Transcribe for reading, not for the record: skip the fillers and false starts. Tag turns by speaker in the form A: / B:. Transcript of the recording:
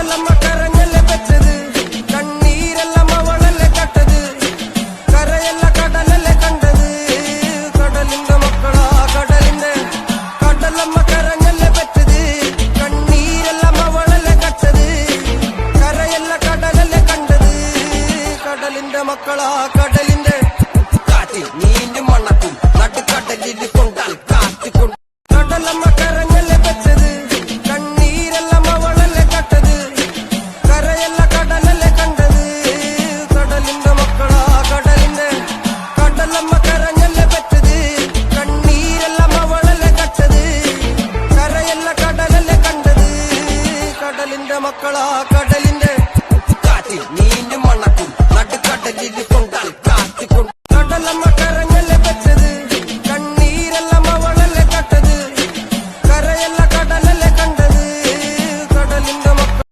A: കടലമ്മ കരഞ്ഞല്ലേ വെച്ചത്, കണ്ണീരെല്ലാം അവളല്ലേ കട്ടത്, കരയല്ല കടലല്ലേ കണ്ടത്, കടലിന്റെ മക്കളാ കടലിന്റെ. കടലമ്മ കരഞ്ഞല്ലേ വെച്ചത്, കണ്ണീരെല്ലാം അവളല്ലേ കട്ടത്, കരയല്ല കടലല്ലേ കണ്ടത്, കടലിന്റെ മക്കളാ കടലിന്റെ. കാറ്റിൽ നീന്തും മണക്കും നടുക്കടലിൽ കൊണ്ടാൽ കാറ്റുകൊണ്ട്. കടലമ്മ കരഞ്ഞല്ലേ വെച്ചത്, കണ്ണീരെല്ലാം അവളല്ലേ കട്ടത്, കരയല്ല കടലല്ലേ കണ്ടത്, കടലിന്റെ മക്കളാ കടലിന്റെ. കടലമ്മ കരഞ്ഞല്ലേ വെച്ചത്, കണ്ണീരെല്ലാം അവളല്ലേ കട്ടത്, കരയല്ല കടലല്ലേ കണ്ടത്, കടലിന്റെ മക്കളാ കടലിന്റെ. കാറ്റിൽ നീന്തും മണക്കും നടുക്കടലിൽ കൊണ്ട്